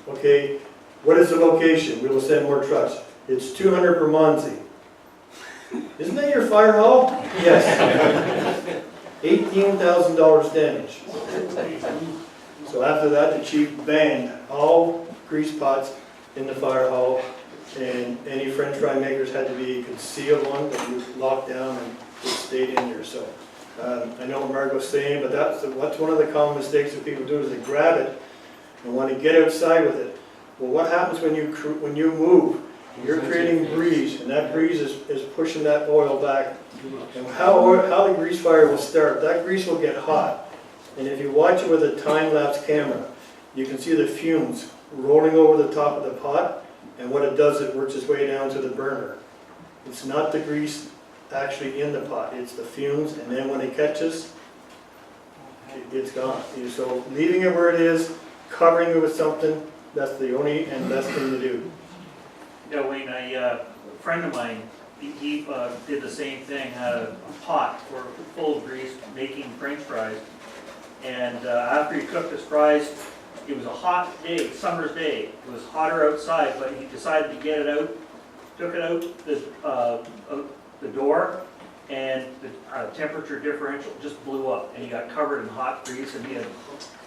Okay, what is the location? We will send more trucks. It's 200 per Monty. Isn't that your fire hall? Yes. $18,000 damage. So after that, the chief banned all grease pots in the fire hall, and any French fry makers had to be concealed one, but you locked down and it stayed in there. So I know what Margot's saying, but that's one of the common mistakes that people do is they grab it and want to get outside with it. Well, what happens when you move? You're creating breeze, and that breeze is pushing that oil back. And how the grease fire will start, that grease will get hot. And if you watch it with a time-lapse camera, you can see the fumes rolling over the top of the pot, and what it does, it works its way down to the burner. It's not the grease actually in the pot, it's the fumes, and then when it catches, it's gone. So leaving it where it is, covering it with something, that's the only and best thing to do. Yeah, Wayne, a friend of mine, he did the same thing, had a pot full of grease making French fries. And after he cooked his fries, it was a hot day, summer's day. It was hotter outside, but he decided to get it out, took it out the door, and the temperature differential just blew up. And he got covered in hot grease, and he had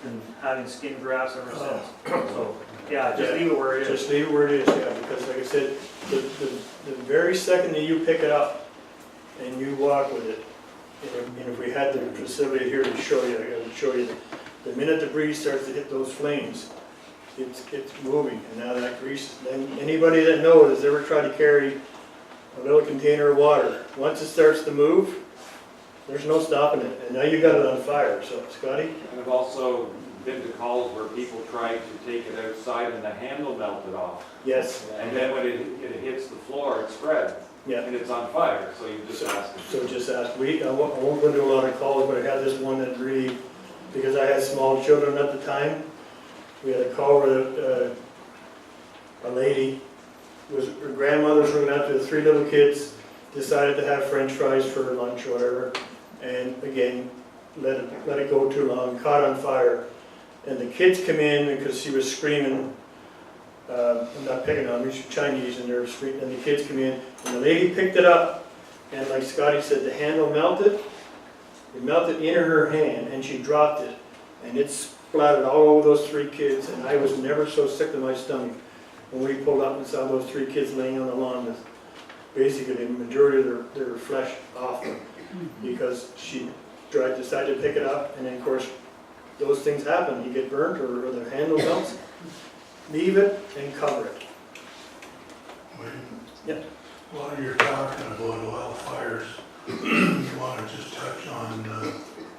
been having skin grafts ever since. So, yeah, just leave it where it is. Just leave it where it is, yeah, because like I said, the very second that you pick it up and you walk with it, and if we had the facility here to show you, I would show you the minute the breeze starts to hit those flames, it's moving, and now that grease, then anybody that knows has ever tried to carry a little container of water, once it starts to move, there's no stopping it, and now you got it on fire. So, Scotty? And I've also been to calls where people tried to take it outside and the handle melted off. Yes. And then when it hits the floor, it spreads. Yeah. And it's on fire, so you just ask. So just ask. I won't go into a lot of calls, but I had this one that really, because I had small children at the time, we had a call where a lady, her grandmother was looking after the 3 little kids, decided to have French fries for lunch or whatever, and again, let it go too long, caught on fire. And the kids come in because she was screaming, I'm not picking on them, she's Chinese, and they're screaming, and the kids come in, and the lady picked it up, and like Scotty said, the handle melted. It melted in her hand, and she dropped it, and it splattered all over those 3 kids, and I was never so sick to my stomach when we pulled up and saw those 3 kids laying on the lawn with basically the majority of their flesh off them, because she decided to pick it up, and then of course those things happen. You get burnt or the handle melts. Leave it and cover it. Wayne? Yeah. While you're talking about oil fires, you want to just touch on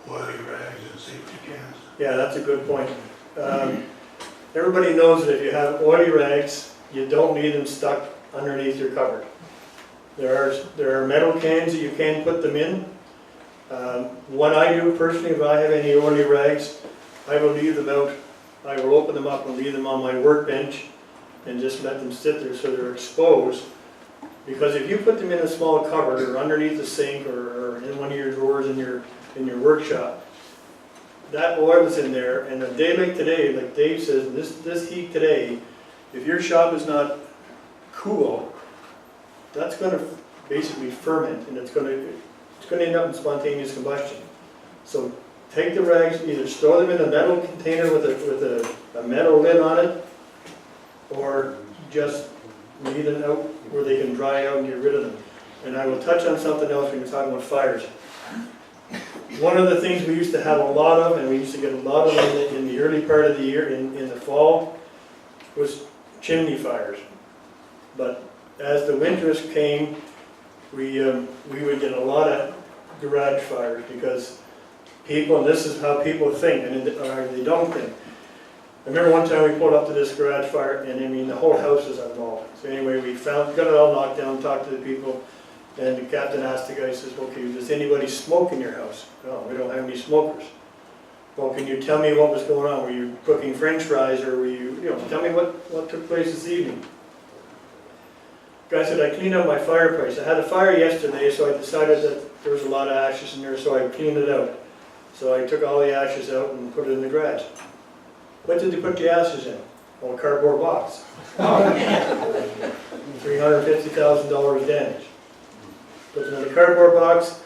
oily rags and safety cans? Yeah, that's a good point. Everybody knows that if you have oily rags, you don't need them stuck underneath your cupboard. There are metal cans that you can put them in. What I do personally, if I have any oily rags, I will leave them out. I will open them up and leave them on my workbench and just let them sit there so they're exposed. Because if you put them in a small cupboard or underneath the sink or in one of your drawers in your workshop, that oil is in there, and a day like today, like Dave says, this heat today, if your shop is not cool, that's going to basically ferment, and it's going to end up in spontaneous combustion. So take the rags, either store them in a metal container with a metal lid on it, or just leave them out where they can dry out and get rid of them. And I will touch on something else when you're talking about fires. One of the things we used to have a lot of, and we used to get a lot of in the early part of the year, in the fall, was chimney fires. But as the winters came, we would get a lot of garage fires because people, and this is how people think, and they don't think. I remember one time we pulled up to this garage fire, and I mean the whole house was involved. So anyway, we got it all knocked down, talked to the people, and the captain asked the guy, says, okay, does anybody smoke in your house? No, we don't have any smokers. Well, can you tell me what was going on? Were you cooking French fries, or were you tell me what took place this evening? The guy said, I cleaned out my fireplace. I had a fire yesterday, so I decided that there was a lot of ashes in there, so I cleaned it out. So I took all the ashes out and put it in the garage. What did they put the ashes in? Well, a cardboard box. $350,000 damage. Put them in a cardboard box.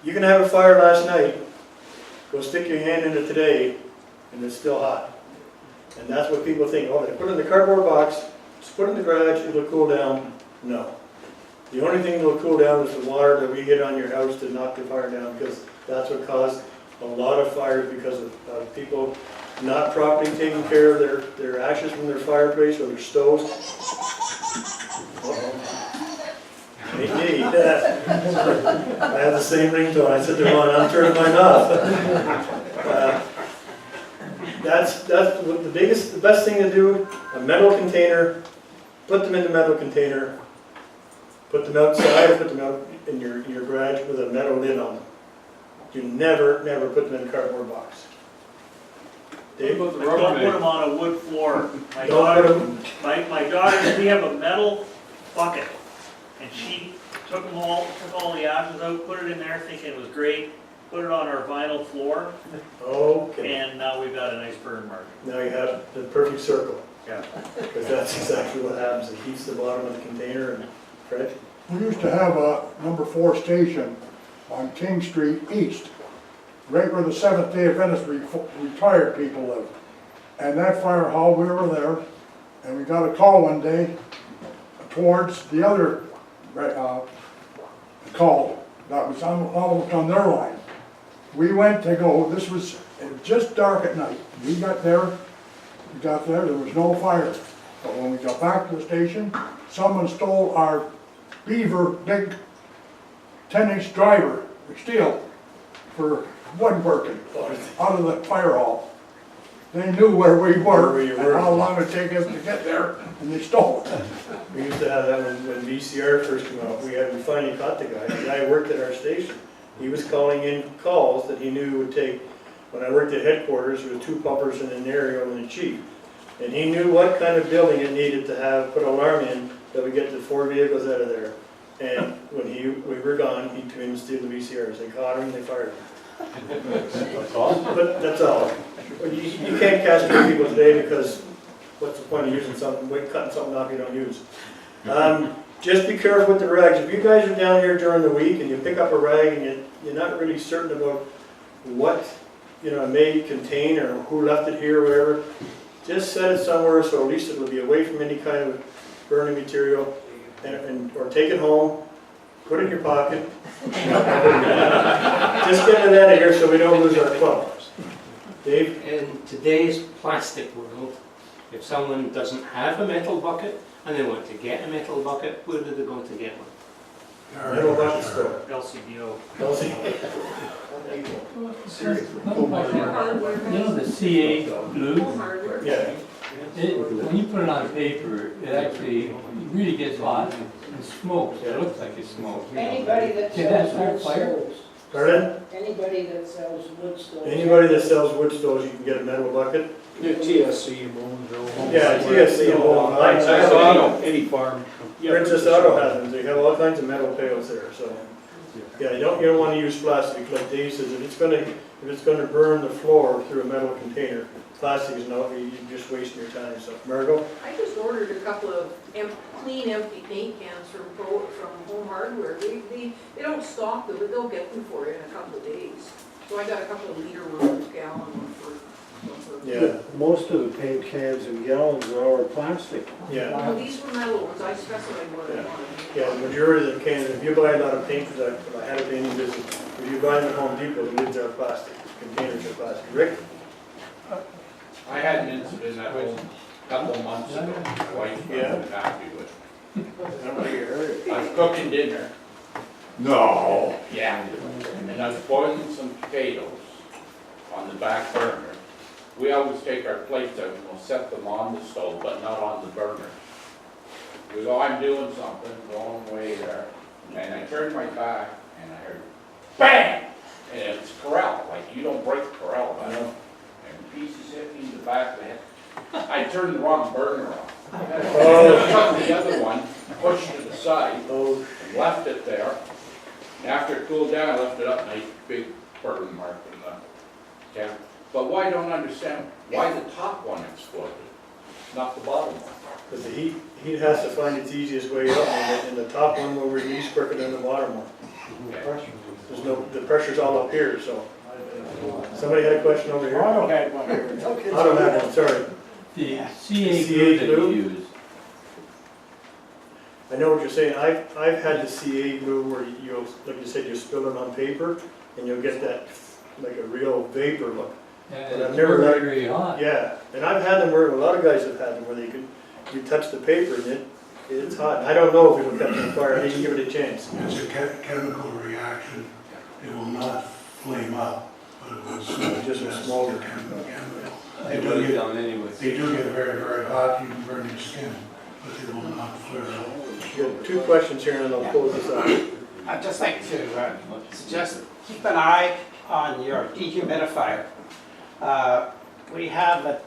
You can have a fire last night, go stick your hand in it today, and it's still hot. And that's what people think, oh, they put it in the cardboard box, just put it in the garage, it'll cool down. No. The only thing that'll cool down is the water that we get on your house to knock the fire down, because that's what caused a lot of fires, because of people not properly taking care of their ashes from their fireplace or their stoves. Uh-oh. Hey, I have the same ringtone. I said to Ron, I'm turning mine off. That's what the best thing to do. A metal container, put them in the metal container, put them outside, or put them out in your garage with a metal lid on them. You never put them in a cardboard box. Dave? Don't put them on a wood floor. My Don't put daughter, we have a metal bucket, and she took all the ashes out, put it in there thinking it was great, put it on our vinyl floor, Okay. and now we've got a nice burn mark. Now you have the perfect circle, Yeah. because that's exactly what happens. It heats the bottom of the container, and Fred? We used to have a number 4 station on King Street East, right where the Seventh-day Adventist retired people live. And that fire hall, we were there, and we got a call one day towards the other call that was almost on their line. We went to go, it was just dark at night. We got there, there was no fire. But when we got back to the station, someone stole our Beaver big 10-inch driver, steel, for woodworking out of the fire hall. They knew where we were and how long it would take us to get there, and they stole it. We used to have that when VCR first came out. We finally caught the guy. The guy worked at our station. He was calling in calls that he knew would take. When I worked at headquarters, there were 2 pumpers and an aerial and a chief. And he knew what kind of building it needed to have put an alarm in that would get the 4 vehicles out of there. And when we were gone, he came and steal the VCRs. They caught him and they fired him. But that's all. You can't castrate people today, because what's the point of using something, cutting something off you don't use? Just be careful with the rags. If you guys are down here during the week and you pick up a rag and you're not really certain about what it may contain or who left it here or whatever, just set it somewhere so at least it will be away from any kind of burning material, or take it home, put it in your pocket. Just get it out of here so we don't lose our club. Dave? In today's plastic world, if someone doesn't have a metal bucket and they want to get a metal bucket, where do they go to get one? Metal bucket store. LCBO. You know the CA glue? Yeah. When you put it on paper, it actually really gets hot and smokes. It looks like it smokes. Anybody that Can that sells start wood fire? stoves. Pardon? Anybody that sells wood stoves. Anybody that sells wood stoves, you can get a metal bucket. Yeah, TSC and Bowmanville. Yeah, TSC and Bowman. Princess Auto, any farm. Princess Auto has them. They have all kinds of metal pails there, so. Yeah, you don't want to use plastic, like Dave says. If it's gonna burn the floor through a metal container, plastic is not, you're just wasting your time. So, Margot? I just ordered a couple of clean empty paint cans from Home Hardware. They don't stock them, but they'll get them for you in a couple of days. So I got a couple of liter ones, gallon one for. Yeah. Most of the paint cans and gallons are plastic. Yeah. No, these were metal ones. I specified what I Yeah. wanted. Yeah, the majority of the cans, if you buy a lot of paint, because I had a painting business, if you buy them at Home Depot, the lids are plastic, containers are plastic. Rick? I had an incident at home a couple of months ago, my wife wasn't happy with it. I was cooking dinner. No. Yeah, and I was boiling some potatoes on the back burner. We always take our plates out and we'll set them on the stove, but not on the burner. Because I'm doing something wrong way there, and I turned my back and I heard bang! And it's corral, like you don't break the corral, I know. And pieces hit me in the back of the head. I turned the wrong burner off. Oh. Took the other one, pushed to the side, Oh, and left it there. And after it cooled down, I left it up, nice big burn mark in the camp. But what I don't understand, why the top one exploded? Not the bottom. Because the heat has to find its easiest way up, and the top one will release quicker than the bottom one. There's no, the pressure's all up here, so. Somebody had a question over here? Otto had one here. I don't have one, sorry. The CA CA glue that you glue? use, I know what you're saying, I've had the CA glue where you'll, like you said, you spill it on paper, and you'll get that, like a real vapor look. yeah, But I've it's never very, had- very hot. Yeah, and I've had them where, a lot of guys have had them where you touch the paper and it's hot. I don't know if it'll catch on fire, I didn't give it a chance. It's a chemical reaction. It will not flame up, but it will smoke. Just a That's smolder. the chemical. They put it down anyway. They do get very, very hot, you can burn your skin, but they will not flare up. You have two questions here and I'll close this out. I'd just like to suggest, keep an eye on your dehumidifier. We had a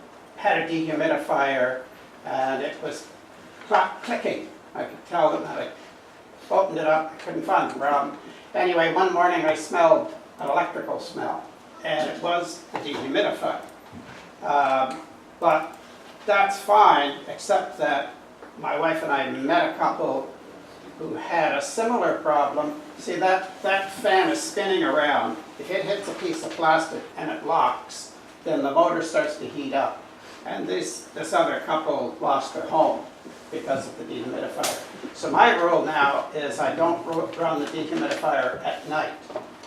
dehumidifier and it was clicking. I could tell them that I opened it up, I couldn't find the problem. Anyway, one morning I smelled an electrical smell, and it was the dehumidifier. But that's fine, except that my wife and I met a couple who had a similar problem. See, that fan is spinning around. If it hits a piece of plastic and it locks, then the motor starts to heat up. And this other couple lost their home because of the dehumidifier. So my rule now is I don't run the dehumidifier at night.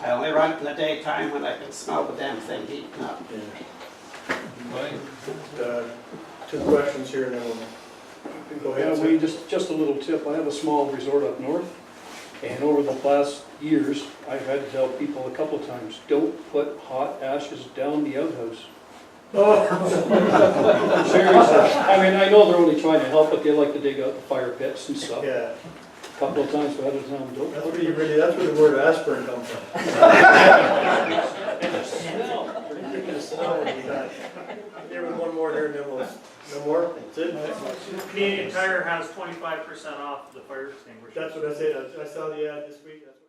I only run it in the daytime when I can smell the damn thing heating up. Two questions here and then we'll go ahead. Yeah, just a little tip. I have a small resort up north, and over the last years, I've had to tell people a couple times, don't put hot ashes down the outhouse. Seriously. I mean, I know they're only trying to help, but they like to dig out the fire pits and stuff. Yeah, A couple of times, but I had to tell them, don't. that's where the word aspirin comes from. Here with one more here and then we'll, no more, that's it? Canadian Tire has 25% off the fire extinguisher. That's what I said, I saw the ad this week. That's what